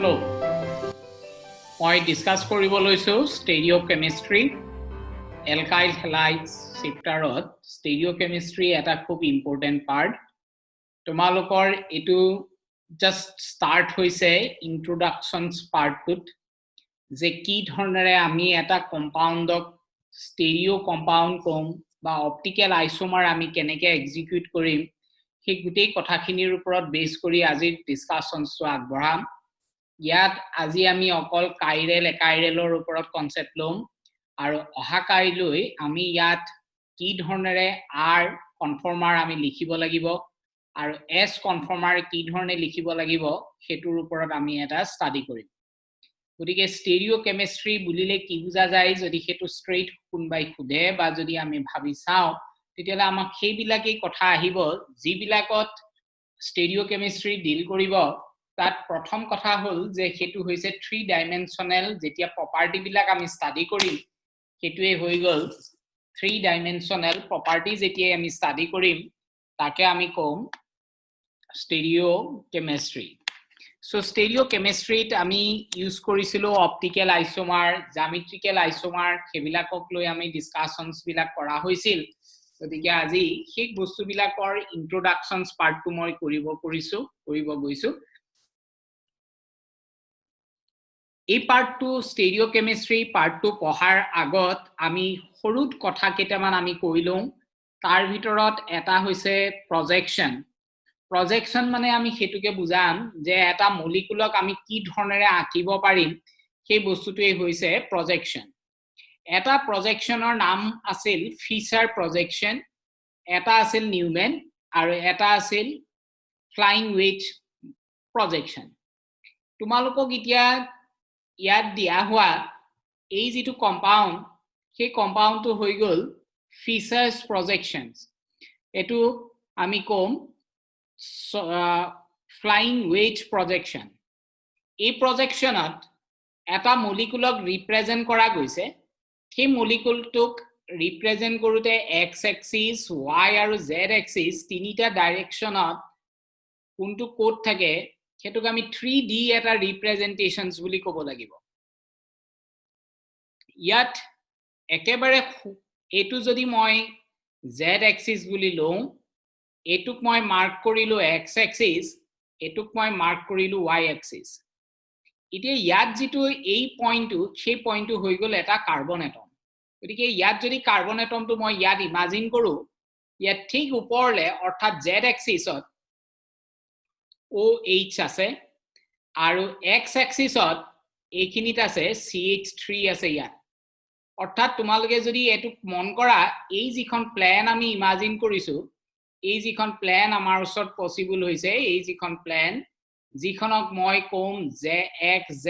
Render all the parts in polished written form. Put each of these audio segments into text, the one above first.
Hello. I discuss stereochemistry, alkyl halides chapter stereochemistry eta khub important part. Tomalokor etu just start hoise introductions part tut je ki dhornere ami eta compound stereo compound kom ba optical isomer ami keneke execute korim he gutei kothakinir uporot base kori azir discussions to agbaham ইয়াত আজি আমি অকল chiral একাইৰেলৰ ওপৰত concept লম আৰু অহাকাইলৈ আমি ইয়াত কি ধৰণেৰে r কনফৰ্মাৰ আমি লিখিব লাগিব আৰু s কনফৰ্মাৰ কি ধৰণে লিখিব লাগিব হেতুৰ ওপৰত আমি এটা ষ্টাডি কৰিম গতিকে ষ্টেৰিঅকেমিষ্ট্ৰি বুলিলে কি বুজা যায় যদি হেতু ষ্ট্ৰেইট কোনবাই খুদে বা যদি আমি ভাবি চাও তেতিয়ালে আমাক সেইবিলাকেই কথা আহিব যিবিলাকত ষ্টেৰিঅকেমিষ্ট্ৰি ডিল কৰিব that prothom kotha hol je hetu hoise 3 dimensional jetia property bilak ami study korim hetue hoi gol 3 dimensional properties jetia ami study korim take ami kom stereochemistry so stereochemistry ami use korisilo optical isomer geometrical isomer hebilakok loi ami discussions bilak kora hoisil gotike aji hek bostu bilakor introductions part tu moi koribo goisu এই part 2 স্টেৰিঅকেমিষ্ট্ৰি part 2 পঢ়াৰ আগত আমি হৰুত কথা কেটামান আমি কইলও তাৰ ভিতৰত এটা হৈছে প্ৰজেকশন মানে আমি হেতুকে বুজাম যে এটা মলিকুলক আমি কি ধৰণেৰে আঁকিব পাৰিম সেই বস্তুটোই হৈছে প্ৰজেকশন এটা প্ৰজেকশনৰ নাম আছিল ফিচাৰ প্ৰজেকশন এটা আছিল নিউমেন আৰু এটা আছিল ফ্লাইং ৱেজ প্ৰজেকশন তোমালোকক এতিয়া ইয়াত দিয়া হোৱা এই যেটো কম্পাউন্ড সেই কম্পাউন্ডটো হৈ গল ফিচাৰ্স প্ৰজেকশনস এটো আমি কম ফ্লাইং ৱেজ প্ৰজেকশন এই প্ৰজেকশনত এটা মলিকুলক ৰিপ্ৰেজেন্ট কৰা গৈছে সেই মলিকুলটোক ৰিপ্ৰেজেন্ট কৰোতে x axis y আৰু z axis তিনিটা ডাইৰেকশনত কোনটো কোড থাকে হেতুক আমি 3D এটা ৰিপ্ৰেজেন্টেশনস বুলি কব লাগিব ইয়াত একেবাৰে এটু যদি মই z axis বুলি লও এটুক মই মাৰ্ক কৰিলো x axis এটুক মই মাৰ্ক কৰিলো y axis ইতে ইয়াত যেটো এই পইণ্টটো সেই পইণ্টটো হৈ গল এটা কাৰ্বন এটম গতিকে ইয়াত যদি কাৰ্বন এটমটো মই ইয়াত ইমাজিন কৰো ইয়াত ঠিক ওপৰলে অৰ্থাৎ z axisত OH আছে আৰু x axisত এইখিনিত আছে CH3 আছে ইয়াত অৰ্থাৎ তোমালোকে যদি এটু মন কৰা এই যিখন প্ল্যান আমি ইমাজিন কৰিছো এই যিখন প্ল্যান আমাৰ ওচৰত পসিবল হৈছে এই যিখন প্ল্যান যিখনক মই কম ZXZ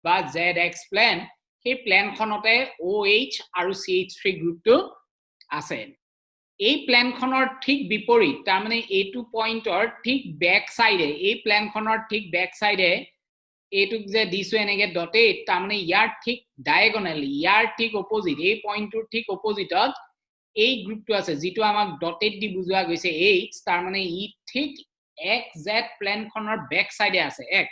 বা ZX প্ল্যান সেই প্ল্যানখনতে OH আৰু CH3 গ্ৰুপটো আছে এই প্ল্যানখনৰ ঠিক বিপৰীত তাৰ মানে এটু পইণ্টৰ ঠিক ব্যাক সাইডে এই প্ল্যানখনৰ ঠিক ব্যাক সাইডে এটুক যে দিছো এনেকে ডটেড তাৰ মানে ইয়াৰ ঠিক ডায়াগোনালি ইয়াৰ ঠিক অপোজিট এই পইণ্টৰ ঠিক অপোজিটত এই গ্ৰুপটো আছে যেটো আমাক ডটেড দি বুজোৱা গৈছে H তাৰ মানে ই ঠিক XZ প্ল্যানখনৰ ব্যাক সাইডে আছে X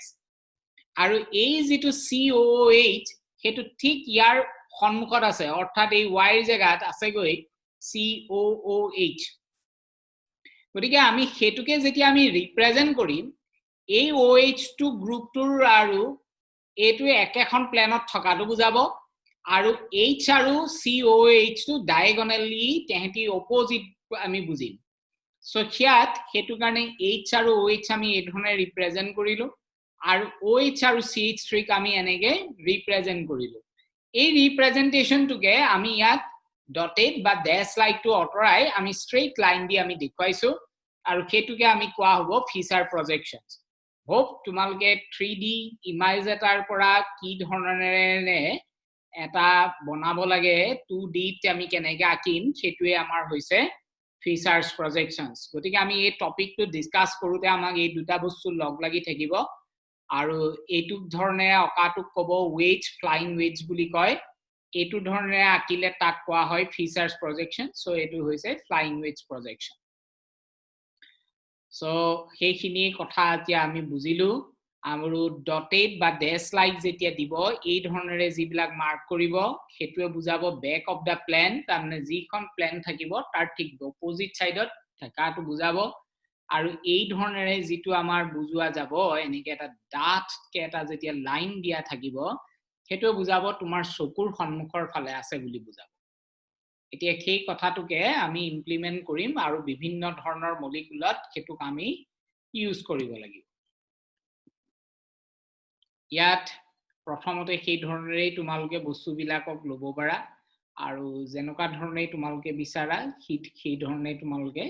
আৰু এই যেটো COOH হেতু ঠিক ইয়াৰ সন্মুখত আছে অৰ্থাৎ এই Y জায়গাত আছে গৈ COOH গতিকে আমি হেতুকে যেতিয়া আমি ৰিপ্ৰেজেন্ট কৰিম এই OH2 গ্ৰুপটোৰ আৰু এটো একেখন প্ল্যানত থকাটো বুজাব আৰু H আৰু COOH টো ডায়াগোনালি তেহেতি অপোজিট আমি বুজিম সো খিয়াত হেতু কাৰণে H আৰু OH আমি এই ধৰণে ৰিপ্ৰেজেন্ট কৰিলো আৰু OH আৰু CH3 ক আমি এনেকে ৰিপ্ৰেজেন্ট কৰিলো এই ৰিপ্ৰেজেন্টেশনটোকে আমি ইয়াত ডটেড বা ড্যাশ লাইনটো অতৰাই আমি স্ট্ৰেইট লাইন দি আমি দেখুৱাইছো আৰু হেতুকে আমি কোৱা হ'ব ফিচাৰ প্ৰজেকশনস হোপ তোমালকে 3D ইমেজ এটাৰ পৰা কি ধৰণেৰে এটা বনাব লাগে 2D তে আমি কেনেকৈ আঁকিম হেতুৱে আমাৰ হৈছে ফিচাৰ্স প্ৰজেকশনস গতিকে আমি এই টপিকটো ডিসকাস কৰোতে আমাক এই দুটা বস্তু লগ লাগি থাকিব আৰু এইটো ধৰণে অকাটোক কব ৱেজ ফ্লাইং ৱেজ বুলি কয় এইটো ধৰণে আঁকিলে তাক কোৱা হয় ফিচাৰ্স প্ৰজেকশন সো এইটো হৈছে ফ্লাইং ৱেজ প্ৰজেকশন সো সেইখিনি কথা এতিয়া আমি বুজিলো আৰু ডটেড বা ড্যাশ লাইক যেতিয়া দিব এই ধৰণেৰে যিবিলাক মাৰ্ক কৰিব হেতুৱে বুজাব ব্যাক অফ দা প্ল্যান তাৰমানে যিখন প্ল্যান থাকিব তাৰ ঠিক অপোজিট সাইডত থাকাটো বুজাব আৰু এই ধৰণেৰে যেটো আমাৰ বুজোৱা যাব এনেকে এটা ডাট কে এটা যেতিয়া লাইন দিয়া থাকিব হেতু বুজাব তোমাৰ চকুৰ সন্মুখৰ ফালে আছে বুলি বুজাব এতিয়া সেই কথাটোকে আমি ইমপ্লিমেন্ট কৰিম আৰু বিভিন্ন ধৰণৰ মলিকুলত হেতুক আমি ইউজ কৰিব লাগিব ইয়াত প্ৰথমতে সেই ধৰণেৰে তোমালোকে বস্তুবিলাকক লব পাৰা আৰু যেনেকুৱা ধৰণে তোমালোকে বিচাৰা সেই ধৰণে তোমালোকে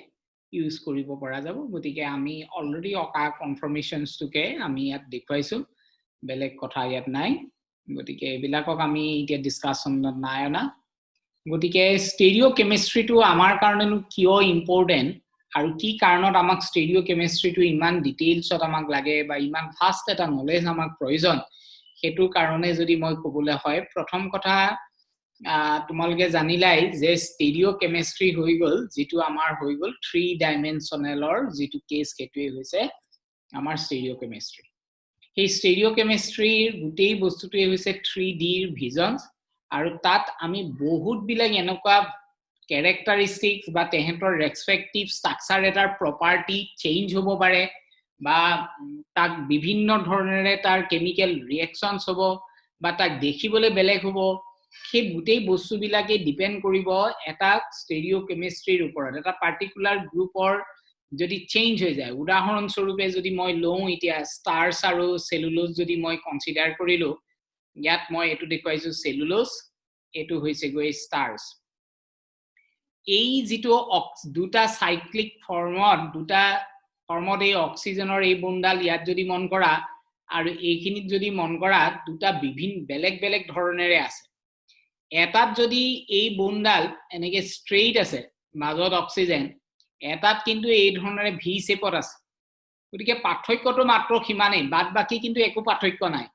ইউজ কৰিব পৰা যাব গতিকে আমি অলৰেডি অকা কনফাৰ্মেশনছটোকে আমি ইয়াত দেখুৱাইছো বেলেগ কথা ইয়াত নাই গতিকে এবিলাকক আমি এতিয়া ডিসকাশনত নাই না গতিকে স্টেৰিঅকেমিষ্ট্ৰিটো আমাৰ কাৰণেনো কিয় ইম্পৰ্টেন্ট আৰু কি কাৰণত আমাক স্টেৰিঅকেমিষ্ট্ৰিটো ইমান ডিটেইলছত আমাক লাগে বা ইমান ফাষ্ট এটা নলেজ আমাক প্ৰয়োজন হেতু কাৰণে যদি মই কবলৈ হয় প্ৰথম কথা তোমালোকে জানিলাই যে স্টেৰিঅকেমিষ্ট্ৰি হৈ গল যেটো আমাৰ হৈ গল 3 ডাইমেনশনেলৰ যেটো কেস হেতুৱে হৈছে আমাৰ স্টেৰিঅকেমিষ্ট্ৰি এই স্টেৰিঅকেমিষ্ট্ৰিৰ গোটেই বস্তুটোৱে হৈছে 3D ৰ ভিজনছ আৰু তাত আমি বহুত বিলাক এনেকুৱা characteristics বা তেহেতৰ ৰেসপেক্টিভ স্ট্ৰাকচাৰ এটাৰ প্ৰপাৰ্টি চেঞ্জ হ'ব পাৰে বা তাক বিভিন্ন ধৰণেৰে তাৰ কেমিক্যাল ৰিঅ্যাকশনছ হ'ব বা তাক দেখিবলৈ বেলেগ হ'ব সেই গোটেই বস্তুবিলাকে ডিপেন্ড কৰিব এটা স্টেৰিঅকেমিষ্ট্ৰিৰ ওপৰত এটা পাৰ্টিকুলাৰ গ্ৰুপৰ যদি চেঞ্জ হৈ যায় উদাহৰণ স্বৰূপে যদি মই লওঁ এতিয়া ষ্টাৰ্ছ আৰু সেলুলোজ যদি মই কনসিডাৰ কৰিলো ইয়াত মই এটো দেখুৱাইছো সেলুলোজ এটো হৈছে গৈ ষ্টাৰ্ছ এই যেটো দুটা সাইক্লিক ফৰ্মত দুটা ফৰ্মত এই অক্সিজেনৰ এই বুন্দাল ইয়াত যদি মন কৰা আৰু এইখিনিত যদি মন কৰা দুটা বিভিন্ন বেলেগ বেলেগ ধৰণেৰে আছে এটাত যদি এই বুন্দাল এনেকে ষ্ট্ৰেইট আছে মাজত অক্সিজেন এটাত কিন্তু এই ধৰণেৰে ভি শেপত আছে গতিকে পাৰ্থক্যটো মাত্ৰ কিমানেই বাদ বাকি কিন্তু একো পাৰ্থক্য নাই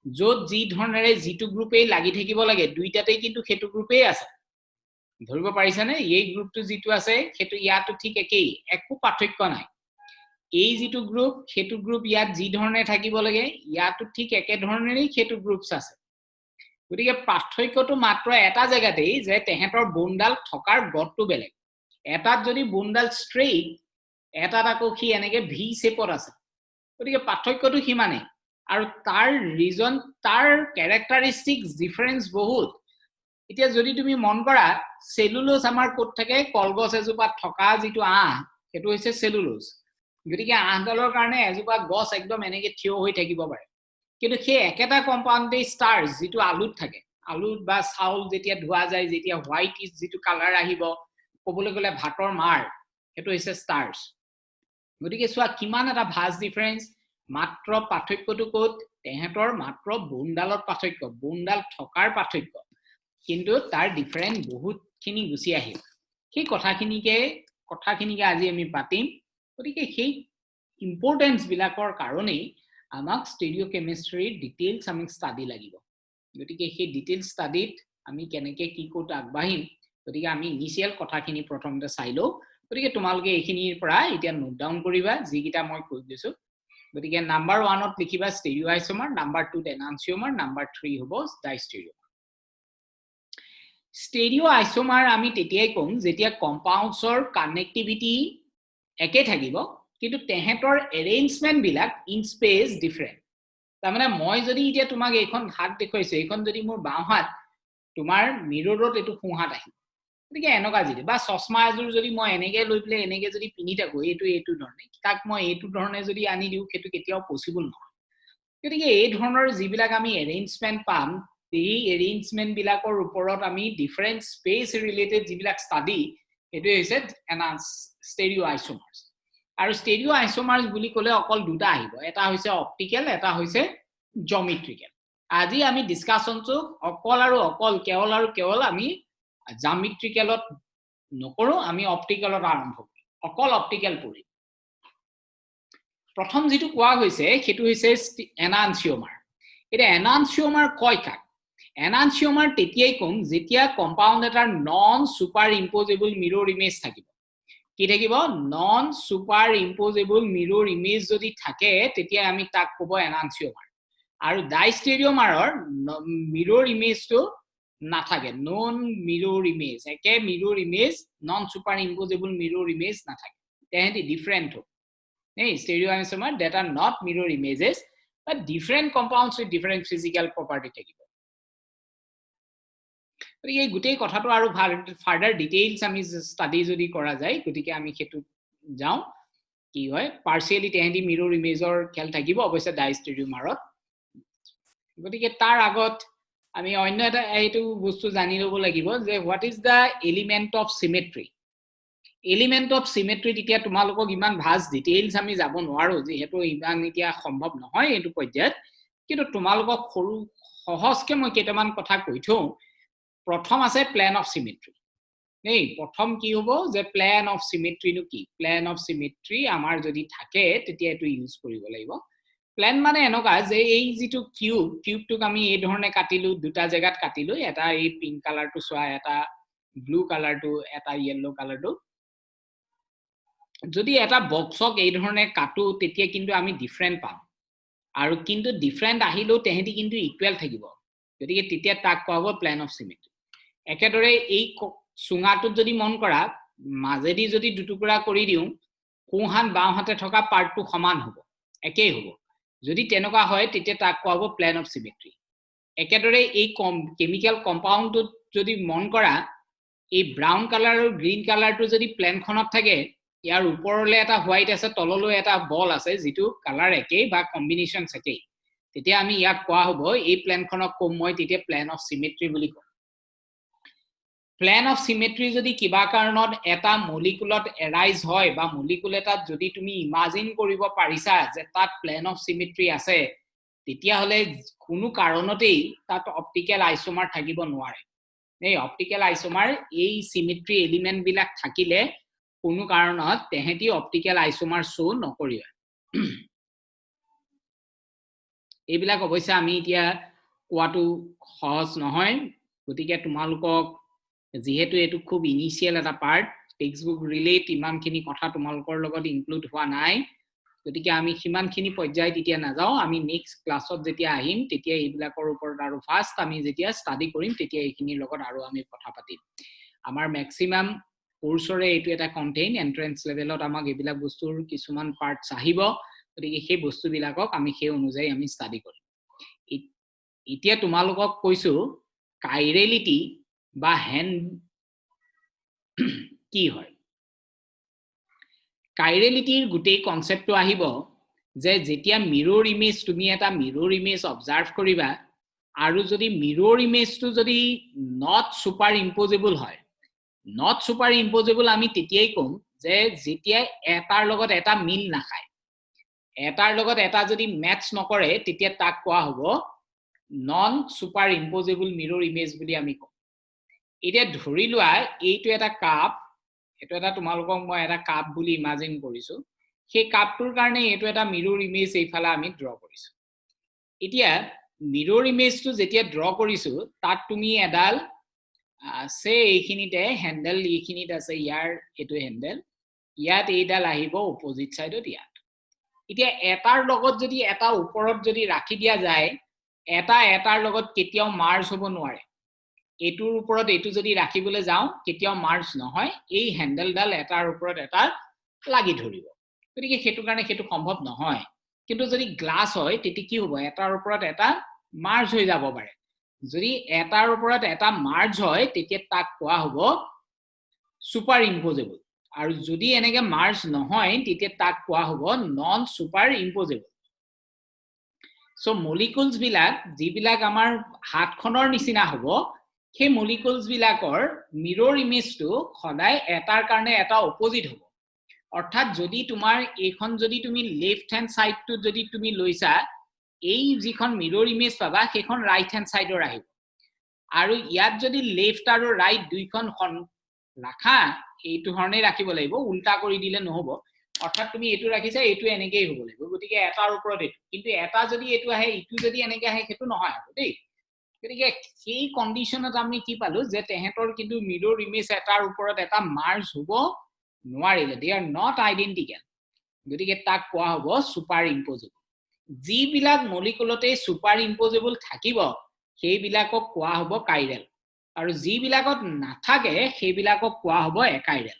যত যি ধৰণেৰে জিটো গ্ৰুপেই লাগি থাকিব লাগে দুইটাতেই কিন্তু হেতু গ্ৰুপেই আছে ধৰিব পাৰিছানে এই গ্ৰুপটো যেটো আছে হেতু ইয়াটো ঠিক একেই একো পাৰ্থক্য নাই এই যেটো গ্ৰুপ হেতু গ্ৰুপ ইয়াত যি ধৰণে থাকিব লাগে ইয়াটো ঠিক একে ধৰণেই হেতু গ্ৰুপছ আছে গতিকে পাৰ্থক্যটো মাত্ৰ এটা জায়গাতেই যে তেহেতৰ বুন্দাল থকাৰ গটটো বেলেগ এটাত যদি বুন্দাল ষ্ট্ৰেইট এটাত আকৌ কি এনেকে ভি শেপত আছে গতিকে পাৰ্থক্যটো কিমানেই আৰু তাৰ ৰিজন তাৰ ক্যাৰেক্টাৰিষ্টিক্স ডিফাৰেন্স বহুত এতিয়া যদি তুমি মন কৰা সেলুলোজ আমাৰ কোট থাকে কলগছ এজোপাত থকা যেটো হেতু হৈছে সেলুলোজ গতিকে আহডালৰ কাৰণে এজোপা গছ একদম এনেকে থিয় হৈ থাকিব পাৰে কিন্তু সেই একেটা কম্পাউণ্ডে ষ্টাৰ্ছ যেটো আলুত থাকে আলুত বা চাউল যেতিয়া ধোৱা যায় যেতিয়া হোৱাইট ইজ যেটো কালাৰ আহিব কবলৈ গলে ভাতৰ মাৰ হেতু হৈছে ষ্টাৰ্ছ গতিকে সোৱা কিমান এটা ভাজ ডিফাৰেন্স মাত্ৰ পাৰ্থক্যটো কোট তেহেতৰ মাত্ৰ বুন্দালত পাৰ্থক্য বুন্দাল থকাৰ পাৰ্থক্য কিন্তু তাৰ ডিফাৰেন্স বহুত খিনি গুছি আহিল সেই কথাখিনিকে আজি আমি পাতিম গতিকে সেই ইম্পৰ্টেন্স বিলাকৰ কাৰণে আমাক স্টেৰিঅকেমিষ্ট্ৰিৰ ডিটেইলছ আমি ষ্টাডি লাগিব গতিকে সেই ডিটেইলছ ষ্টাডিত আমি কেনেকে কি কোট আগবাঢ়িম গতিকে আমি ইনিশিয়াল কথাখিনি প্ৰথমতে চাইলো গতিকে তোমালোকে এইখিনিৰ পৰা এতিয়া নোট ডাউন কৰিবা যিকিটা মই কৈ দিছো গতিকে নাম্বাৰ 1 ত লিখিবা স্টেৰিঅআইসোমাৰ নাম্বাৰ 2 ত এনান্সিওমাৰ নাম্বাৰ 3 হ'ব ডাইস্টেৰিঅ স্টেৰিঅআইসোমাৰ আমি তেতিয়াই কম যেতিয়া কম্পাউণ্ডছৰ কানেক্টিভিটি একে থাকিব কিন্তু তেহেতৰ এৰেঞ্জমেন্ট বিলাক ইন স্পেস ডিফাৰেন্ট তাৰমানে মই যদি এতিয়া তোমাক এইখন হাত দেখুৱাইছো এইখন যদি মোৰ বাওঁ হাত তোমাৰ মিৰৰত এটো সোঁহাত আহিব গতিকে এনেকা যদি বা চশমা এজোৰ যদি মই এনেকে লৈ প্লে এনেকে যদি পিনি থাকো এইটো ধৰণে তাক মই এইটো ধৰণে যদি আনি দিও হেতু কেতিয়াও পসিবল নহয় গতিকে এই ধৰণৰ যিবিলাক আমি এৰেঞ্জমেন্ট পাম এই এৰেঞ্জমেন্ট বিলাকৰ ওপৰত আমি ডিফাৰেন্ট স্পেস ৰিলেটেড যিবিলাক ষ্টাডি এটো হৈছে এনান্স স্টেৰিঅআইসোমাৰ্ছ আৰু স্টেৰিঅআইসোমাৰ্ছ বুলি ক'লে অকল দুটা আহিব এটা হৈছে অপটিক্যাল এটা হৈছে জিওমেট্ৰিক্যাল আজি আমি ডিসকাশনটো কেৱল আমি জিওমেট্ৰিক্যালত নকৰো আমি অপটিক্যালত আৰম্ভ কৰিম অকল অপটিক্যাল পঢ়ি প্ৰথম যেটো কোৱা হৈছে হেতু হৈছে এনান্সিওমাৰ এটা এনান্সিওমাৰ কয় কাক এনান্সিওমাৰ তেতিয়াই কম যেতিয়া কম্পাউণ্ড এটাৰ নন সুপাৰ ইম্পোজেবল মিৰৰ ইমেজ থাকিব কি থাকিব নন সুপাৰ ইম্পোজেবল মিৰৰ ইমেজ যদি থাকে তেতিয়া আমি তাক ক'ব এনান্সিওমাৰ আৰু ডাইষ্টেৰিওমাৰৰ মিৰৰ ইমেজটো নাথাকে নন মিৰৰ ইমেজ একে মিৰৰ ইমেজ নন সুপাৰ ইম্পোজেবল মিৰৰ ইমেজ নাথাকে তেহেঁতি ডিফাৰেণ্ট হ'ব এই ষ্টেৰিওমাৰ that are not mirror images but different compounds with different physical property থাকিব এই গুটেই কথাটো আৰু ফাৰ্দাৰ ডিটেইলছ আমি ষ্টাডি যদি কৰা যায় গতিকে আমি হেতু যাও কি হয় পাৰ্শিয়ালি তেহেঁতি মিৰৰ ইমেজৰ খেল থাকিব অৱশ্যে ডাইষ্টেৰিওমাৰত গতিকে তাৰ আগত আমি অন্য এটা এইটো বস্তু জানি ল'ব লাগিব যে what is the element of symmetry element of symmetry তেতিয়া তোমালোকক ইমান ভাজ ডিটেইলছ আমি যাব নোৱাৰো যে হেতু ইমান এতিয়া সম্ভৱ নহয় এটো পৰ্যায়ত কিন্তু তোমালোকক সৰু সহজকে মই কেইটামান কথা কৈ থওঁ প্ৰথম আছে প্লেন অফ সিমেট্ৰি এই প্ৰথম কি হ'ব যে প্লেন অফ সিমেট্ৰি নো কি প্লেন অফ সিমেট্ৰি আমাৰ যদি থাকে তেতিয়া এটো ইউজ কৰিব লাগিব প্লেন মানে এনেকা যে এই যেটো কিউবটোক আমি এই ধৰণে কাটিলো দুটা জায়গাত কাটিলো এটা এই পিংক কালাৰটো সোয়া এটা ব্লু কালাৰটো এটা ইয়েলো কালাৰটো যদি এটা বক্সক এই ধৰণে কাটো তেতিয়া কিন্তু আমি ডিফাৰেন্ট পাম আৰু কিন্তু ডিফাৰেন্ট আহিলো তেহেঁতি কিন্তু ইকুৱেল থাকিব গতিকে তেতিয়া তাক কোৱা হ'ব প্লেন অফ সিমেট্ৰি একেদৰে এই সুঙাটোত যদি মন কৰা মাজেদি যদি দুটুকুৰা কৰি দিও কোহান বাওহাতে থকা পাৰ্টটো সমান হ'ব একেই হ'ব যদি তেনেকুৱা হয় তেতিয়া তাক কোৱা হ'ব প্লেন অফ সিমেট্ৰি একেদৰে এই কেমিক্যাল কম্পাউণ্ডটোত যদি মন কৰা এই ব্ৰাউন কালাৰ আৰু গ্ৰীন কালাৰটো যদি প্লেনখনত থাকে ইয়াৰ ওপৰলে এটা হোৱাইট আছে তললৈ এটা বল আছে যেটো কালাৰ একেই বা কম্বিনেশন একেই তেতিয়া আমি ইয়াক কোৱা হ'ব এই প্লেনখনক কম মই তেতিয়া প্লেন অফ সিমেট্ৰি বুলি কম প্লেন অফ সিমেট্ৰি যদি কিবা কাৰণত এটা মলিকুলত এৰাইজ হয় বা মলিকুল এটা যদি তুমি ইমাজিন কৰিব পাৰিছা যে তাত প্লেন অফ সিমেট্ৰি আছে তেতিয়া হলে কোনো কাৰণতেই তাত অপটিক্যাল আইসোমাৰ থাকিব নোৱাৰে এই অপটিক্যাল আইসোমাৰ এই সিমেট্ৰি এলিমেন্ট বিলাক থাকিলে কোনো কাৰণত তেহেঁতি অপটিক্যাল আইসোমাৰ শো নকৰিব এইবিলাক অৱশ্যে আমি এতিয়া কোৱাটো সহজ নহয় গতিকে তোমালোকক যেহেতু এটো খুব ইনিশিয়াল এটা পাৰ্ট টেক্সটবুক ৰিলেট ইমানখিনি কথা তোমালোকৰ লগত ইনক্লুড হোৱা নাই গতিকে আমি সিমানখিনি পৰ্যায়ত এতিয়া নাযাও আমি নেক্সট ক্লাছত যেতিয়া আহিম তেতিয়া এইবিলাকৰ ওপৰত আৰু ফাৰ্স্ট আমি যেতিয়া ষ্টাডি কৰিম তেতিয়া এইখিনিৰ লগত আৰু আমি কথা পাতিম আমাৰ ম্যাক্সিমাম কোৰ্সৰে এটো এটা কন্টেইন এন্ট্ৰেন্স লেভেলত আমাক এইবিলাক বস্তুৰ কিছুমান পাৰ্টস আহিব গতিকে সেই বস্তুবিলাকক আমি সেই অনুযায়ী আমি ষ্টাডি কৰিম এতিয়া তোমালোকক কৈছো কাইৰেলিটি বা হ্যান্ড কি হয় কাইৰেলিটিৰ গুটেই কনসেপ্টটো আহিব যে যেতিয়া মিৰৰ ইমেজ তুমি এটা মিৰৰ ইমেজ অবজাৰ্ভ কৰিবা আৰু যদি মিৰৰ ইমেজটো যদি নট সুপাৰ ইম্পোজেবল হয় নট সুপাৰ ইম্পোজেবল আমি তেতিয়াই কম যে যেতিয়া এটাৰ লগত এটা মিল নাখায় এটাৰ লগত এটা যদি ম্যাচ নকৰে তেতিয়া তাক কোৱা হ'ব নন সুপাৰ ইম্পোজেবল মিৰৰ ইমেজ বুলি আমি কম এতিয়া ধৰি লোৱা এইটো এটা কাপ এটো এটা তোমালোকক মই এটা কাপ বুলি ইমাজিন কৰিছো সেই কাপটোৰ কাৰণে এটো এটা মিৰৰ ইমেজ এইফালে আমি ড্ৰ কৰিছো এতিয়া মিৰৰ ইমেজটো যেতিয়া ড্ৰ কৰিছো তাত তুমি এডাল সে এইখিনিতে হ্যান্ডেল এইখিনিত আছে ইয়াৰ এটো হ্যান্ডেল ইয়াত এইডাল আহিব অপোজিট সাইডত ইয়াত এতিয়া এটাৰ লগত যদি এটা ওপৰত যদি ৰাখি দিয়া যায় এটাৰ লগত কেতিয়াও মাৰ্জ হ'ব নোৱাৰে এটোৰ ওপৰত এটো যদি ৰাখিবলৈ যাও কেতিয়াও মাৰ্জ নহয় এই হ্যান্ডেলডাল এটাৰ ওপৰত এটা লাগি ধৰিব গতিকে হেতু কাৰণে হেতু সম্ভৱ নহয় কিন্তু যদি গ্লাস হয় তেতিয়া কি হ'ব এটাৰ ওপৰত এটা মাৰ্জ হৈ যাব পাৰে যদি এটাৰ ওপৰত এটা মাৰ্জ হয় তেতিয়া তাক কোৱা হ'ব সুপাৰ ইম্পোজেবল আৰু যদি এনেকে মাৰ্জ নহয় তেতিয়া তাক কোৱা হ'ব নন সুপাৰ ইম্পোজেবল সো মলিকুলস বিলাক যিবিলাক আমাৰ হাতখনৰ নিচিনা হ'ব সেই মলিকুলস বিলাকৰ মিৰৰ ইমেজটো সদায় এটাৰ কাৰণে এটা অপোজিট হ'ব অৰ্থাৎ যদি তোমাৰ এইখন যদি তুমি লেফট হ্যান্ড সাইডটো যদি তুমি লৈছা এই যিখন মিৰৰ ইমেজ পাবা সেইখন ৰাইট হ্যান্ড সাইডৰ আহিব আৰু ইয়াত যদি লেফট আৰু ৰাইট দুইখন ৰাখা এইটো ধৰণে ৰাখিব লাগিব উল্টা কৰি দিলে নহব অৰ্থাৎ তুমি এটো ৰাখিছা এটো এনেকেই হ'ব লাগিব গতিকে এটাৰ ওপৰত এটো কিন্তু এটা যদি এটো আহে ইটো যদি এনেকে আহে হেতু নহয় আৰু দেই গতিকে সেই কন্ডিশনত আমি কি পালো যে তেহেতৰ কিন্তু মিৰৰ ইমেজ এটাৰ ওপৰত এটা মাৰ্জ হ'ব নোৱাৰিলে they are not identical গতিকে তাক কোৱা হ'ব সুপাৰ ইম্পজিবল যিবিলাক মলিকুলতে সুপাৰ ইম্পজিবল থাকিব সেইবিলাকক কোৱা হ'ব কাইৰেল আৰু যিবিলাকত নাথাকে সেইবিলাকক কোৱা হ'ব একাইৰেল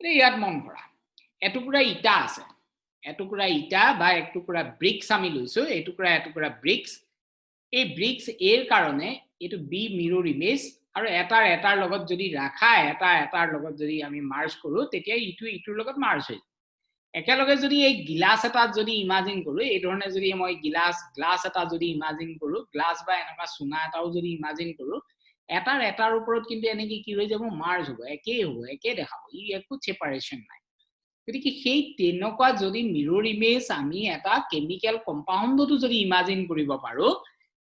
ইয়াত মন কৰা এটুকুৰা ইটা আছে এটুকুৰা ইটা বা এটুকুৰা ব্ৰিক্স আমি লৈছো এটুকুৰা ব্ৰিক্স এই ব্ৰিক্স এৰ কাৰণে এটো বি মিৰৰ ইমেজ আৰু এটাৰ লগত যদি ৰাখা এটাৰ লগত যদি আমি মাৰ্জ কৰো তেতিয়া ইটোৰ লগত মাৰ্জ হয় একেলগে যদি এই গ্লাস এটা যদি ইমাজিন কৰো এই ধৰণে যদি মই গ্লাস এটা যদি ইমাজিন কৰো গ্লাস বা এনেকা সোনা এটাও যদি ইমাজিন কৰো এটাৰ ওপৰত কিন্তু এনেকি কি হৈ যাব মাৰ্জ হ'ব একে দেখাব ই একো সেপাৰেশন নাই গতিকে সেই তেনেকুৱা যদি মিৰৰ ইমেজ আমি এটা কেমিক্যাল কম্পাউণ্ডটো যদি ইমাজিন কৰিব পাৰো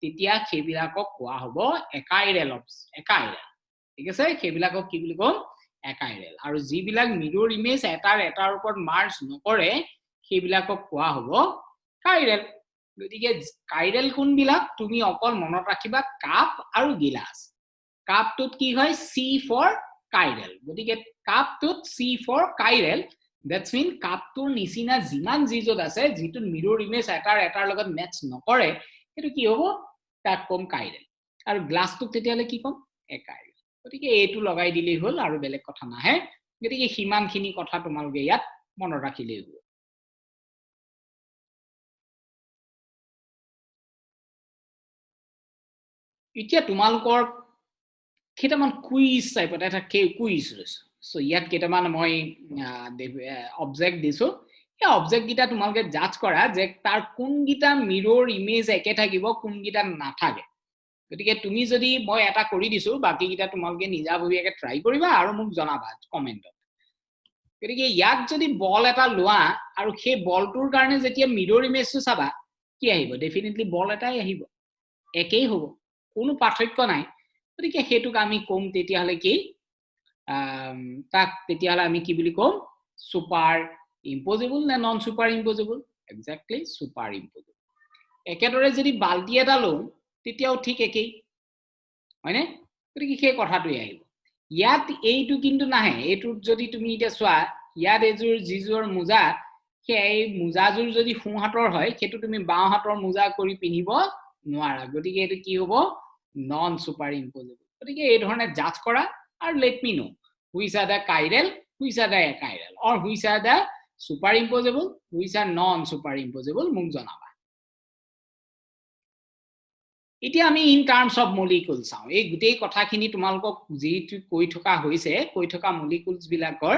তেতিয়া সেইবিলাকক কোৱা হ'ব একাইৰেল ঠিক আছে সেইবিলাকক কি বুলি কম একাইৰেল আৰু যিবিলাক মিৰৰ ইমেজ এটাৰ ওপৰত মাৰ্জ নকৰে সেইবিলাকক কোৱা হ'ব কাইৰেল গতিকে কাইৰেল কোনবিলাক তুমি অকল মনত ৰাখিবা কাপ আৰু গিলাস কাপটোত কি হয় C for কাইৰেল গতিকে কাপটোত C for chiral That's mean কাপটোৰ নিচিনা যিমান জিজত আছে যিটো মিৰৰ ইমেজ এটাৰ লগত মেচ নকৰে এটো কি হ'ব তাক কম কাইৰেল আৰু গ্লাসটোক তেতিয়ালে কি কম একাইৰেল গতিকে এটো লগাই দিলেই হল আৰু বেলেগ কথা নাহে গতিকে হিমানখিনি কথা তোমালগে ইয়াত মনত ৰাখিলেই হ'ব এতিয়া তোমালকৰ কেইটামান কুইজ টাইপত এটা কুইজ লৈছো সো ইয়াত কেইটামান মই অবজেক্ট দিছো এই অবজেক্ট গিটা তোমালকে জাজ কৰা যে তাৰ কোন গিটা মিৰৰ ইমেজ একে থাকিব কোন গিটা নাথাকে গতিকে তুমি যদি মই এটা কৰি দিছো বাকি গিটা তোমালকে নিজাববিয়াকে ট্ৰাই কৰিবা আৰু মোক জনাবা কমেন্টত গতিকে ইয়াত যদি বল এটা লোৱা আৰু সেই বলটোৰ কাৰণে যেতিয়া মিৰৰ ইমেজটো চাবা কি আহিব ডেফিনেটলি বল এটাই আহিব একেই হ'ব কোনো পাৰ্থক্য নাই গতিকে হেতুক আমি কম তেতিয়া হলে কি তাক তেতিয়া হলে আমি কি বুলি কম সুপাৰ ইম্পজিবল না নন সুপাৰ ইম্পজিবল এক্স্যাক্টলি সুপাৰ ইম্পজিবল একেদৰে যদি বালটি এটা লওঁ তেতিয়াও ঠিক একেই হয়নে গতিকে সেই কথাটোই আহিব ইয়াত এইটো কিন্তু নাহে এইটো যদি তুমি এটা চোৱা ইয়াত এজুৰ জিজুৰ মুজা সেই মুজাজুৰ যদি সোঁ হাতৰ হয় সেইটো তুমি বাওঁ হাতৰ মুজা কৰি পিনিব নোৱাৰা গতিকে এটো কি হ'ব নন সুপাৰ ইম্পজিবল গতিকে এই ধৰণে জাজ কৰা আৰু let me no which are the chiral which are the achiral or which are the superimposable which are non superimposable মোক জনাবা এতিয়া আমি ইন টার্মস অফ মলিকুল চাও এই গুটেই কথাখিনি তোমালকক যেটো কৈ থকা মলিকুলস বিলাকৰ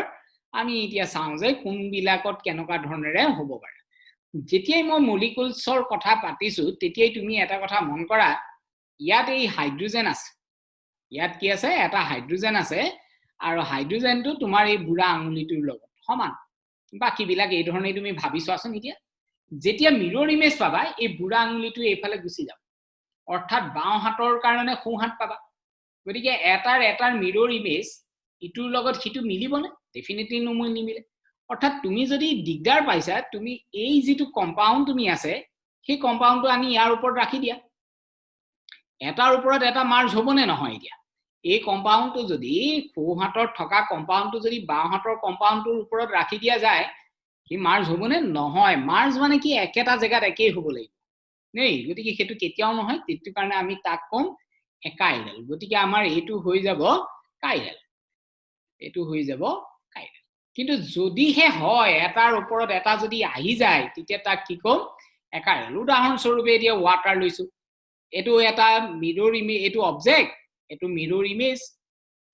আমি এতিয়া চাও যে কোন বিলাকত কেনকা ধৰণেৰে হ'ব পাৰে যেতিয়াই মই মলিকুলছৰ কথা পাতিছো তেতিয়াই তুমি এটা কথা মন কৰা ইয়াত এই হাইড্ৰোজেন আছে ইয়াত কি আছে এটা হাইড্ৰোজেন আছে আৰু হাইড্ৰোজেনটো তোমাৰ এই বুঢ়া আঙুলিটোৰ লগত সমান বাকি বিলাক এই ধৰণে তুমি ভাবিছো আছো এতিয়া যেতিয়া মিৰৰ ইমেজ পাবা এই বুঢ়া আঙুলিটো এইফালে গুচি যাব অৰ্থাৎ বাওঁ হাতৰ কাৰণে সোঁ হাত পাবা গতিকে এটাৰ মিৰৰ ইমেজ ইটোৰ লগত হিটো মিলিবনে ডেফিনেটলি নিমিলে অৰ্থাৎ তুমি যদি দিগদাৰ পাইছা তুমি এই যেটো কম্পাউণ্ড তুমি আছে সেই কম্পাউণ্ডটো আনি ইয়াৰ ওপৰত ৰাখি দিয়া এটাৰ ওপৰত এটা মাৰ্জ হ'বনে নহয় এতিয়া এই কম্পাউণ্ডটো যদি সোঁ হাতৰ থকা কম্পাউণ্ডটো যদি বাওঁ হাতৰ কম্পাউণ্ডটোৰ ওপৰত ৰাখি দিয়া যায় কি মাৰ্জ হ'বনে নহয় মাৰ্জ মানে কি একেটা জায়গাত একেই হ'ব লাগিব নেই গতিকে হেতু কেতিয়াও নহয় তেতু কাৰণে আমি তাক কম একাইৰেল গতিকে আমাৰ এটো হৈ যাব কাইৰেল এটো হৈ যাব কাইৰেল কিন্তু যদি হে হয় এটাৰ ওপৰত এটা যদি আহি যায় তেতিয়া তাক কি কম একাইৰেল উদাহৰণ স্বৰূপে এতিয়া ওৱাটাৰ লৈছো এটো এটা মিৰৰ ইমেজ এটো অবজেক্ট এটো মিৰৰ ইমেজ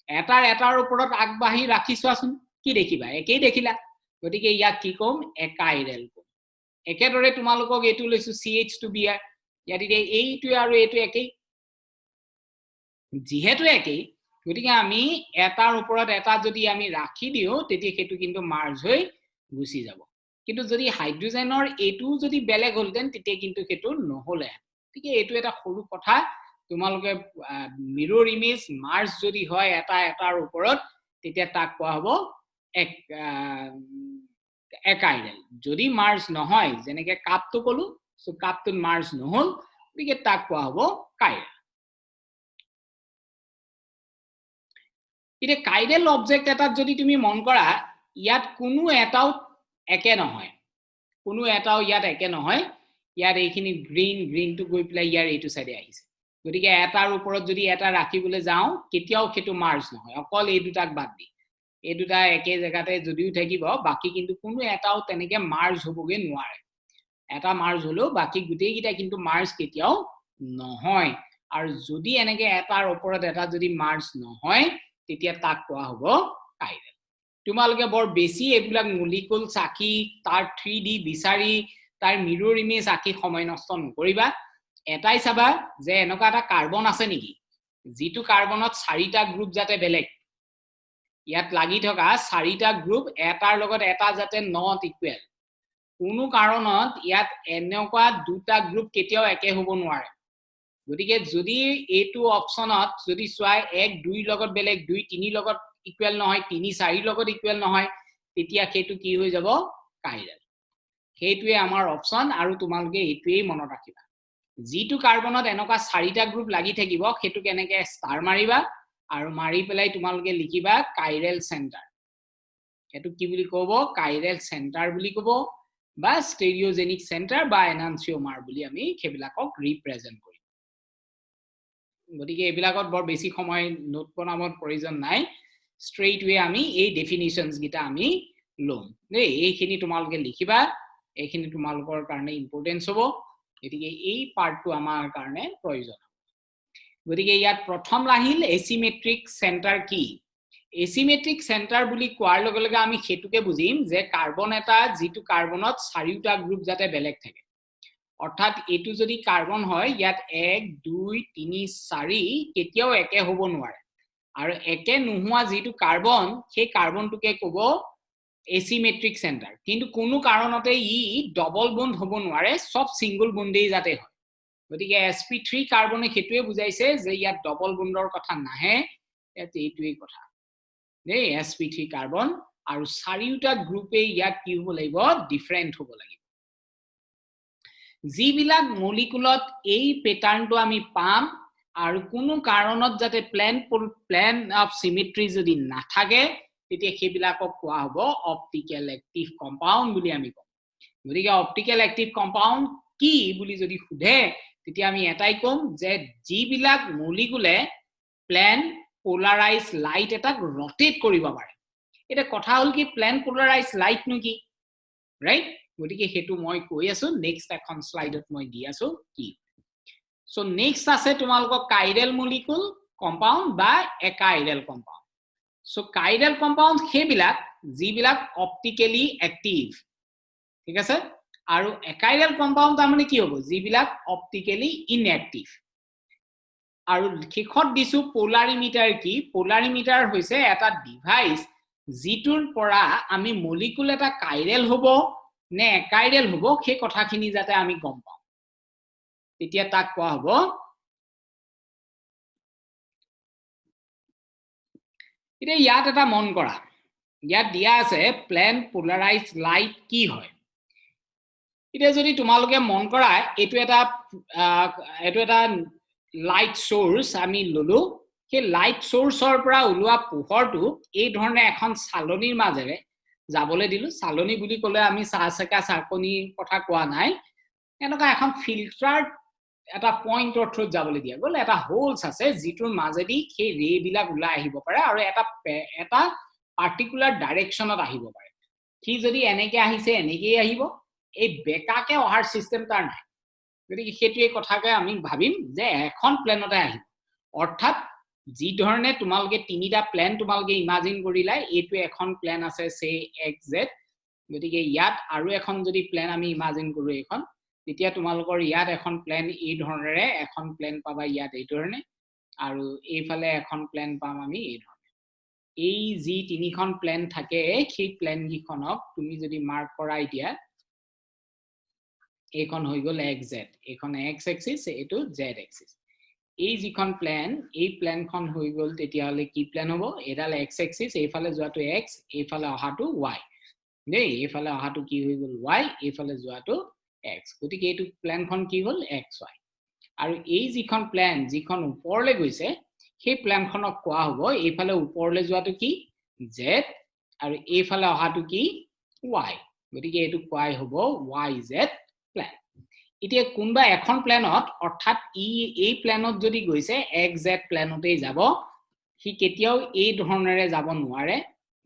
এটাৰ ওপৰত আগবাঢ়ি ৰাখিছোৱাচোন কি দেখিবা একেই দেখিলা গতিকে ইয়াক কি কম একাইৰেল কম একেদৰে তোমালোকক এটো লৈছো CH2Br ইয়াত এইটো আৰু এইটো একেই যিহেতু একেই গতিকে আমি এটাৰ ওপৰত এটা যদি আমি ৰাখি দিও তেতিয়া হেতু কিন্তু মাৰ্জ হৈ গুচি যাব কিন্তু যদি হাইড্ৰোজেনৰ এটো যদি বেলেগ হলতেন তেতিয়া কিন্তু হেতু নহলে গতিকে এটো এটা সৰু কথা তোমালোকে মিৰৰ ইমেজ মাৰ্জ যদি হয় এটাৰ ওপৰত তেতিয়া তাক কোৱা হ'ব একাইৰেল যদি মাৰ্জ নহয় যেনেকে কাপটো কলো সো কাপটোত মাৰ্জ নহল গতিকে তাক কোৱা হ'ব কাইৰেল এতিয়া কাইৰেল অবজেক্ট এটাত যদি তুমি মন কৰা ইয়াত কোনো এটাও একে নহয় কোনো এটাও ইয়াত একে নহয় ইয়াত এইখিনি গ্ৰীন টু গৈ প্লাই ইয়াৰ এইটো সাইডে আহিছে গতিকে এটাৰ ওপৰত যদি এটা ৰাখিবলৈ যাও কেতিয়াও খেটো মাৰ্জ নহয় অকল এই দুটাক বাদ দি এই দুটা একে জায়গাতে যদিও থাকিব বাকি কিন্তু কোনো এটাও তেনেকে মাৰ্জ হ'বগে নোৱাৰে এটা মাৰ্জ হলো বাকি গুটেই গিটা কিন্তু মাৰ্জ কেতিয়াও নহয় আৰু যদি এনেকে এটাৰ ওপৰত এটা যদি মাৰ্জ নহয় তেতিয়া তাক কোৱা হ'ব কাইৰেল তোমালোকে বৰ বেছি এইবিলাক মলিকুল চাকি তাৰ 3D বিচাৰি তাৰ মিৰৰ ইমেজ আকি সময় নষ্ট নকৰিবা এটাই চাবা যে এনেকা এটা কাৰ্বন আছে নেকি যিটো কাৰ্বনত 4টা গ্ৰুপ যাতে বেলেগ ইয়াত লাগি থকা 4টা গ্ৰুপ এটাৰ লগত এটা যাতে নট ইকুৱেল কোনো কাৰণত ইয়াত এনেকা দুটা গ্ৰুপ কেতিয়াও একে হ'ব নোৱাৰে গতিকে যদি এইটো অপচনত যদি সোৱাই 1 2 লগত বেলেগ 2 3 লগত ইকুৱেল নহয় 3 4 লগত ইকুৱেল নহয় তেতিয়া সেইটো কি হৈ যাব কাইৰেল সেইটোৱে আমাৰ অপচন আৰু তোমালোকে এইটোৱেই মনত ৰাখিবা যিটো কাৰ্বনত এনেকা 4টা গ্ৰুপ লাগি থাকিব সেইটো কেনেকে ষ্টাৰ মাৰিবা আৰু মাৰি পেলাই তোমালোকে লিখিবা কাইৰেল সেন্টাৰ এটো কি বুলি ক'ব কাইৰেল সেন্টাৰ বুলি ক'ব বা স্টেৰিঅজেনিক সেন্টাৰ বা এনানসিওমাৰ বুলি আমি খেবিলাকক ৰিপ্ৰেজেন্ট কৰিম গতিকে এবিলাকত বৰ বেছি সময় নোট বনাবৰ প্ৰয়োজন নাই স্ট্ৰেইট ওয়ে আমি এই ডেফিনিশনস গিটা আমি লম দেই এইখিনি তোমালোকে লিখিবা এইখিনি তোমালোকৰ কাৰণে ইম্পৰ্টেন্স হ'ব গতিকে এই পাৰ্টটো আমাৰ কাৰণে প্ৰয়োজন গতিকে ইয়াত প্ৰথম লাহিল এচিমেট্ৰিক সেন্টাৰ কি এচিমেট্ৰিক সেন্টাৰ বুলি কোৱাৰ লগে লগে আমি হেতুকে বুজিম যে কাৰ্বন এটা যিটো কাৰ্বনত 4টা গ্ৰুপ যাতে বেলেগ থাকে অৰ্থাৎ এটো যদি কাৰ্বন হয় ইয়াত 1 2 3 4 কেতিয়াও একে হ'ব নোৱাৰে আৰু একে নোহোৱা যিটো কাৰ্বন সেই কাৰ্বনটোকে ক'ব এচিমেট্ৰিক সেন্টাৰ কিন্তু কোনো কাৰণতে ই ডবল বন্ড হ'ব নোৱাৰে সব সিঙ্গল বন্ডেই যাতে হয় গতিকে sp3 কাৰ্বনে হেতুৱে বুজাইছে যে ইয়াত ডবল বন্ডৰ কথা নাহে এতে এইটোই কথা দেই sp3 কাৰ্বন আৰু 4টা গ্ৰুপে ইয়াত কি হ'ব লাগিব ডিফাৰেন্ট হ'ব লাগিব যিবিলাক মলিকুলত এই প্যাটাৰ্নটো আমি পাম আৰু কোনো কাৰণত যাতে প্লেন অফ সিমেট্ৰি যদি নাথাকে তেতিয়া হেবিলাকক কোৱা হ'ব অপটিক্যাল অ্যাক্টিভ কম্পাউন্ড বুলি আমি কম গতিকে অপটিক্যাল অ্যাক্টিভ কম্পাউন্ড কি বুলি যদি সুধে তেতিয়া আমি এটাই কম যে যিবিলাক মলিকুলে প্লেন পোলাৰাইজ লাইট এটাক ৰটেট কৰিব পাৰে এটা কথা হল কি প্লেন পোলাৰাইজ লাইট নো কি ৰাইট গতিকে হেতু মই কৈ আছো নেক্সট এখন স্লাইডত মই দি আছো কি সো নেক্সট আছে তোমালোকক কাইৰেল মলিকুল কম্পাউন্ড বা একাইৰেল কম্পাউন্ড সো কাইৰেল কম্পাউন্ড হেবিলাক যিবিলাক অপটিক্যালি অ্যাক্টিভ ঠিক আছে আৰু একাইৰেল কম্পাউন্ড মানে কি হ'ব যিবিলাক অপটিক্যালি ইনএক্টিভ আৰু শেষত দিছো পোলাৰিমিটাৰ কি পোলাৰিমিটাৰ হৈছে এটা ডিভাইস যিটোৰ পৰা আমি মলিকুল এটা কাইৰেল হ'ব নে একাইৰেল হ'ব সেই কথাখিনি যাতে আমি গম পাওঁ তেতিয়া তাক কোৱা হ'ব এতিয়া ইয়াত এটা মন কৰা ইয়াত দিয়া আছে প্লেন পোলাৰাইজ লাইট কি হয় এতিয়া যদি তোমালোকে মন কৰা এটো এটা লাইট সোৰ্স আমি ললো সেই লাইট সোৰ্সৰ পৰা ওলোৱা পোহৰটো এই ধৰণে এখন চালনীৰ মাজেৰে যাবলৈ দিলো চালনী বুলি ক'লে আমি চাহচেকা চাকনি কথা কোৱা নাই এনেকা এখন ফিল্টাৰ এটা পইণ্টৰ থ্ৰুত যাবলৈ দিয়া গ'ল এটা হোলস আছে যিটোৰ মাজেদি সেই ৰে বিলাক ওলাই আহিব পাৰে আৰু এটা পাৰ্টিকুলাৰ ডাইৰেকশনত আহিব পাৰে কি যদি এনেকে আহিছে এনেকেই আহিব এই বেকাকে অহাৰ সিস্টেম তাৰ নাই গতিকে হেতুৱে কথাকে আমি ভাবিম যে এখন প্লেনতে আহিব অৰ্থাৎ যি ধৰণে তোমালকে তিনিটা প্লেন তোমালকে ইমাজিন কৰিলা এইটো এখন প্লেন আছে সে xz গতিকে ইয়াত আৰু এখন যদি প্লেন আমি ইমাজিন কৰো এখন তেতিয়া তোমালোকৰ ইয়াত এখন প্লেন এই ধৰণেৰে এখন প্লেন পাবা ইয়াত এই ধৰণে আৰু এইফালে এখন প্লেন পাম আমি এই ধৰণে এই যি তিনিখন প্লেন থাকে সেই প্লেন গিখনক তুমি যদি মাৰ্ক কৰা এতিয়া এইখন হৈ গল xz এইখন x axis এটো z axis এই যিখন প্লেন এই প্লেনখন হৈ গল তেতিয়া হলে কি প্লেন হ'ব এডাল x axis এইফালে যোৱাটো x এইফালে অহাটো y নেই এইফালে অহাটো কি হৈ গল y এইফালে যোৱাটো x গতিকে এইটো প্লেনখন কি হ'ল xy আৰু এই যিখন প্লেন যিখন ওপৰলৈ গৈছে সেই প্লেনখনক কোৱা হ'ব এইফালে ওপৰলৈ যোৱাটো কি z আৰু এইফালে অহাটো কি y গতিকে এইটো কোৱাই হ'ব yz প্লেন এতিয়া কোনবা এখন প্লেনত অৰ্থাৎ এই প্লেনত যদি গৈছে xz প্লেনতেই যাব হি কেতিয়াও এই ধৰণেৰে যাব নোৱাৰে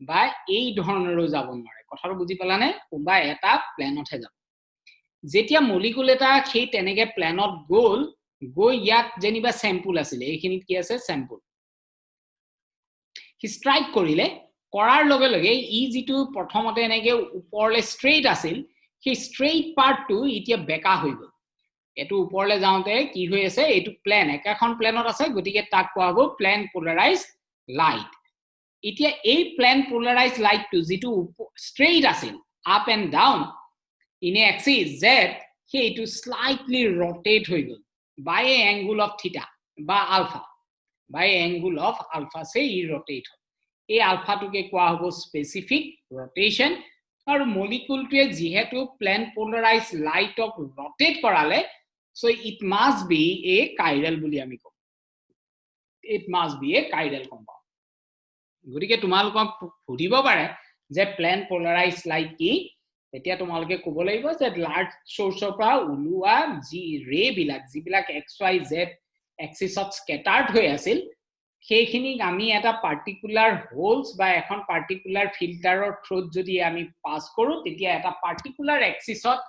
বা এই ধৰণেৰেও যাব নোৱাৰে কথাটো বুজি পালানে কোনবা এটা প্লেনতহে যাব যেতিয়া মলিকুল এটা সেই তেনেকে প্লেনত গ'ল গৈ ইয়াত যেনিবা স্যাম্পল আছিল এইখিনিত কি আছে স্যাম্পল হি স্ট্ৰাইক কৰিলে কৰাৰ লগে লগে ই যিটো প্ৰথমতে এনেকে ওপৰলে ষ্ট্ৰেইট আছিল সেই ষ্ট্ৰেইট পাৰ্টটো এতিয়া বেকা হৈ গ'ল এটো ওপৰলে যাওঁতে কি হৈ আছে এটো প্লেন একাখন প্লেনত আছে গতিকে তাক কোৱা হ'ব প্লেন পোলাৰাইজ লাইট এতিয়া এই প্লেন পোলাৰাইজ লাইটটো যিটো ষ্ট্ৰেইট আছিল up and down in a axis z সেইটো slightly rotate হৈ গ'ল by a angle of theta বা alpha by angle of alpha say E rotate হয় এই আলফাটোকে কোৱা হ'ব স্পেসিফিক rotation আৰু মলিকুলটোৱে যেহেতু প্লেন পোলাৰাইজ লাইটক rotate কৰালে so it must be a chiral বুলি আমি কম it must be a chiral compound গতিকে তোমালোকক সুধিব পাৰে যে প্লেন পোলাৰাইজ লাইট কি এতিয়া তোমালোকে ক'ব লাগিব যে লাৰ্জ সোৰ্সৰ পৰা উলুৱা জি ৰে বিলাক যিবিলাক xyz এক্সিছত স্কেটাৰ্ড হৈ আছিল সেইখিনি আমি এটা পাৰ্টিকুলাৰ হোলস বা এখন পাৰ্টিকুলাৰ ফিল্টাৰৰ থ্ৰুত যদি আমি পাস কৰো তেতিয়া এটা পাৰ্টিকুলাৰ এক্সিছত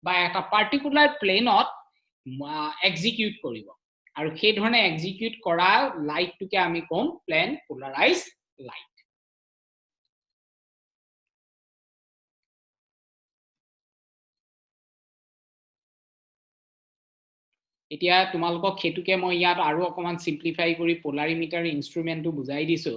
বা এটা পাৰ্টিকুলাৰ প্লেনত এক্সিকিউট কৰিব আৰু সেই ধৰণে এক্সিকিউট কৰা লাইটটোকে আমি কম প্লেন পোলাৰাইজ লাইট এতিয়া তোমালোকক হেতুকে মই ইয়াত আৰু অকমান সিম্পলিফাই কৰি পোলাৰিমিটাৰ ইনস্ট্ৰুমেন্টটো বুজাই দিছো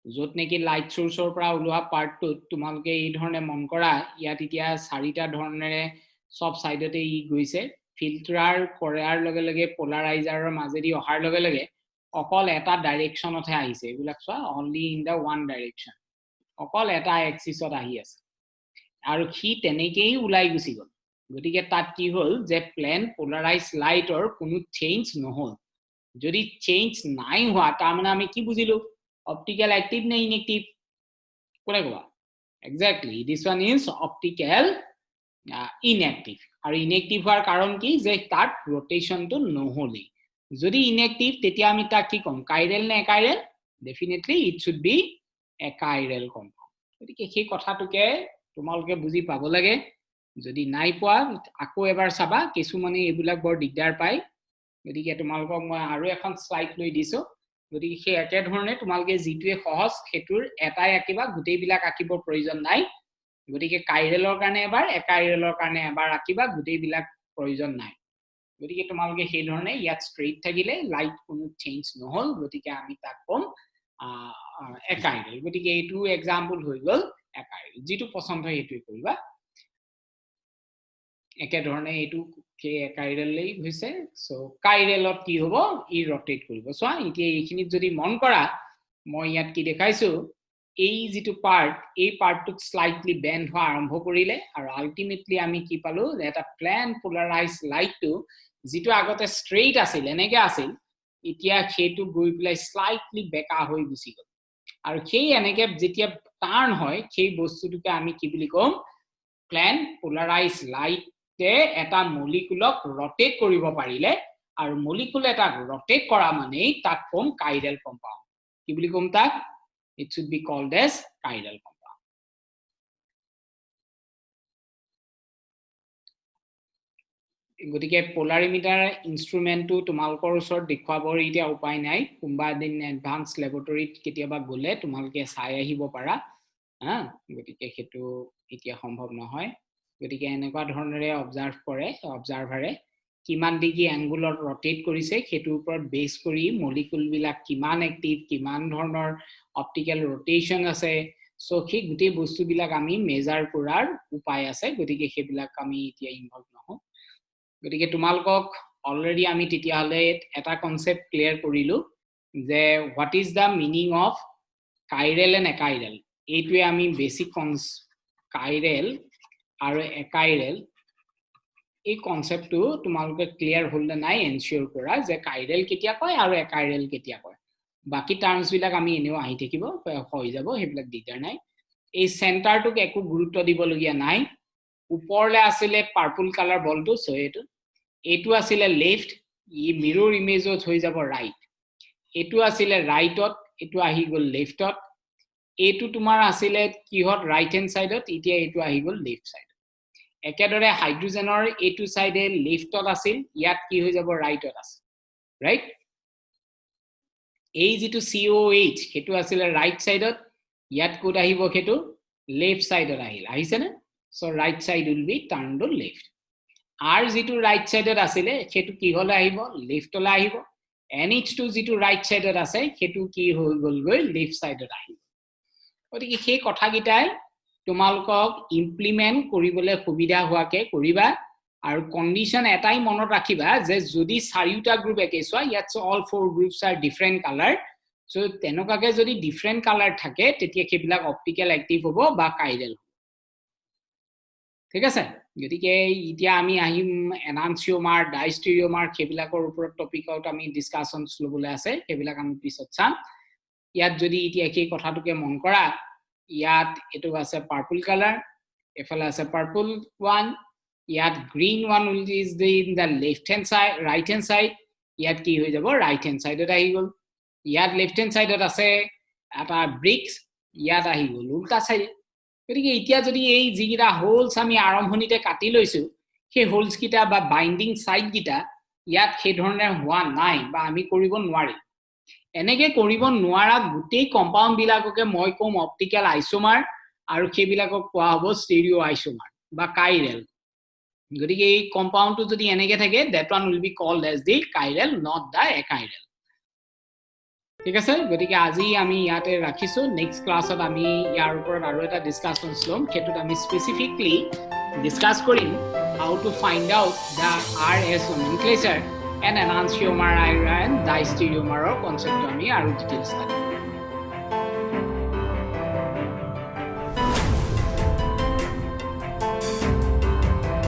যত নেকি লাইট সোৰ্সৰ পৰা উলোৱা পাৰ্টটো তোমালোকে এই ধৰণে মন কৰা ইয়াত এতিয়া চাৰিটা ধৰণেৰে সব সাইডতে ই গৈছে ফিল্টাৰ কৰাৰ লগে লগে পোলাৰাইজাৰৰ মাজেদি অহাৰ লগে লগে অকল এটা ডাইৰেকশনতহে আহিছে এইবিলাক চোৱা only in the one direction অকল এটা এক্সিছত আহি আছে আৰু কি তেনেকেই উলাই গুছি গল গতিকে তাত কি হল যে প্লেন পোলাৰাইজ লাইটৰ কোনো চেঞ্জ নহল যদি চেঞ্জ নাই হোৱা তাৰ মানে আমি কি বুজিলো অপটিক্যাল অ্যাক্টিভ নে ইনএক্টিভ কোনে কোৱা exactly this one is optical inactive আৰু ইনএক্টিভ হোৱাৰ কাৰণ কি যে তাত ৰটেশনটো নহলি যদি ইনএক্টিভ তেতিয়া আমি তাক কি কম কাইৰেল নে achiral definitely it should be achiral compound গতিকে সেই কথাটোকে তোমালোকে বুজি পাব লাগে যদি নাই পোৱা আকৌ এবাৰ চাবা কিছুমানে এইবিলাক বৰ দিগদাৰ পায় গতিকে তোমালোকক মই আৰু এখন স্লাইড লৈ দিছো গতিকে সেই একে ধৰণে তোমালোকে যিটোৱে সহজ হেতুৰ এটাই আকিবা গুটেইবিলাক আকিবৰ প্ৰয়োজন নাই গতিকে কাইৰেলৰ কাৰণে এবাৰ একাইৰেলৰ কাৰণে এবাৰ আকিবা গুটেইবিলাক প্ৰয়োজন নাই গতিকে তোমালোকে সেই ধৰণে ইয়াত ষ্ট্ৰেইট থাকিলে লাইট কোনো চেঞ্জ নহল গতিকে আমি তাক কম একাইৰেল গতিকে এইটো এক্সাম্পল হৈ গল একাইৰেল যিটো পছন্দ হয় এইটোই কৰিবা একে ধৰণে এইটো কে কাইৰেলই হৈছে সো কাইৰেলত কি হ'ব ই ৰটেট কৰিব সো এতিয়া এইখিনিত যদি মন কৰা মই ইয়াত কি দেখাইছো এই যিটো পাৰ্ট এই পাৰ্টটো স্লাইটলি বেন্ড হোৱা আৰম্ভ কৰিলে আৰু আলটিমেটলি আমি কি পালো এটা প্লেন পোলাৰাইজ লাইটটো যিটো আগতে ষ্ট্ৰেইট আছিল এনেকে আছিল এতিয়া সেইটো গৈ প্লাই স্লাইটলি বেকা হৈ গুছি গল আৰু সেই এনেকে যেতিয়া টাৰ্ন হয় সেই বস্তুটোকে আমি কি বুলি কম প্লেন পোলাৰাইজ লাইট এটা মলিকুলক ৰটেট কৰিব পাৰিলে আৰু মলিকুল এটা ৰটেট কৰা মানে তাক কম কাইৰেল কম্পাউন্ড কি বুলি কম তাক it should be called as chiral compound গতিকে পোলাৰিমিটাৰ ইনস্ট্ৰুমেন্টটো তোমালোকৰ ওচৰত দেখুৱাবৰ এতিয়া উপায় নাই কোনবা দিন এডভান্স ল্যাবৰেটৰীত কেতিয়াবা গলে তোমালোকে চাই আহিব পাৰা গতিকে হেতু এতিয়া সম্ভৱ নহয় গতিকে এনেকুৱা ধৰণেৰে অবজাৰ্ভ কৰে অবজাৰ্ভাৰে কিমান ডিগ্ৰী এংগুলত ৰটেট কৰিছে হেতুৰ ওপৰত বেস কৰি মলিকুল বিলাক কিমান এক্টিভ কিমান ধৰণৰ অপটিক্যাল ৰটেশন আছে সো সেই গুটেই বস্তু বিলাক আমি মেজাৰ কৰাৰ উপায় আছে গতিকে হেবিলাক আমি এতিয়া ইনভলভ নহও গতিকে তোমালোকক অলৰেডি আমি তেতিয়া হলে এটা কনসেপ্ট ক্লিয়াৰ কৰিলো যে what is the meaning of chiral and achiral এইটোৱে আমি বেসিক কাইৰেল আৰু একাইৰেল এই কনসেপ্টটো তোমালোকে ক্লিয়াৰ হ'ল না নাই এনশিওৰ কৰা যে কাইৰেল কেতিয়া কয় আৰু একাইৰেল কেতিয়া কয় বাকি টাৰ্মছ বিলাক আমি এনেও আহি থাকিব হৈ যাব হেবিলাক দিগদাৰ নাই এই সেন্টাৰটোক একো গুৰুত্ব দিবলগীয়া নাই ওপৰলে আছিলে পাৰ্পল কালাৰ বলটো সো এটো আছিলে লেফট ই মিৰৰ ইমেজত হৈ যাব ৰাইট এটো আছিলে ৰাইটত এটো আহি গল লেফটত এটো তোমাৰ আছিলে কিহত ৰাইট হ্যান্ড সাইডত ইতিয়া এটো আহি গল লেফট সাইড একেদৰে হাইড্ৰোজেনৰ এটো সাইডে লেফটত আছিল ইয়াত কি হৈ যাব ৰাইটত আছে ৰাইট এই যেটো COH হেতু আছিলে ৰাইট সাইডত ইয়াত কোড আহিব হেতু লেফট সাইডত আহিছে না so right side will be turn to left আর যেটো রাইট সাইডত আছিলে হেতু কি হলে আহিব লেফটলে আহিব NH2 যেটো রাইট সাইডত আছে হেতু কি হৈ গল গৈ লেফট সাইডত আহিব ওদিকে সেই কথা গিটাই তোমালকক ইমপ্লিমেন্ট কৰিবলে সুবিধা হোৱাকে কৰিবা আৰু কন্ডিশন এটাই মনত ৰাখিবা যে যদি চাৰিটা গ্ৰুপ একে সোৱা ইয়াত all four groups are different colour so তেনকাকে যদি ডিফাৰেন্ট কালাৰ থাকে তেতিয়া কেবিলাক অপটিক্যাল এক্টিভ হ'ব বা কাইৰেল ঠিক আছে গতিকে ইতিয়া আমি আহিম এনানসিওমাৰ ডাইস্টেৰিওমাৰ কেবিলাকৰ ওপৰত টপিকত আমি ডিসকাশনস লবলে আছে কেবিলাক আমি পিছত চাম ইয়াত যদি ইতিয়া কি কথাটোকে মন কৰা ইয়াত এটো আছে পার্পল কালার এফালে আছে পার্পল ওয়ান ইয়াত green one is in the left hand side right hand side ইয়াত কি হৈ যাব রাইট হ্যান্ড সাইডত আহি গল ইয়াত লেফট হ্যান্ড সাইডত আছে এটা ব্রিক্স ইয়াত আহি গল উল্টা সাইড গতিকে ইতিয়া যদি এই জিগিটা হোলস আমি আৰম্ভণিতে কাটি লৈছো সেই হোলস কিটা বা বাইন্ডিং সাইড কিটা ইয়াত সেই ধৰণৰ হোৱা নাই বা আমি কৰিব নোৱাৰি এনেকে কৰিব নোৱাৰা গুটেই কম্পাউন্ড বিলাককে মই কম অপটিক্যাল আইসোমাৰ আৰু কেবিলাকক কোৱা হ'ব স্টেৰিও আইসোমাৰ বা কাইৰেল গতিকে এই কম্পাউন্ডটো যদি এনেকে থাকে that one will be called as the chiral not the achiral ঠিক আছে গতিকে আজি আমি ইয়াতে ৰাখিছো নেক্সট ক্লাছত আমি ইয়াৰ ওপৰত আৰু এটা ডিসকাশন লম হেতুত আমি স্পেসিফিকলি ডিসকাস কৰিম how to find out the RS nomenclature and enantiomer and diastereomer concept আমি আৰু ডিটেইলছ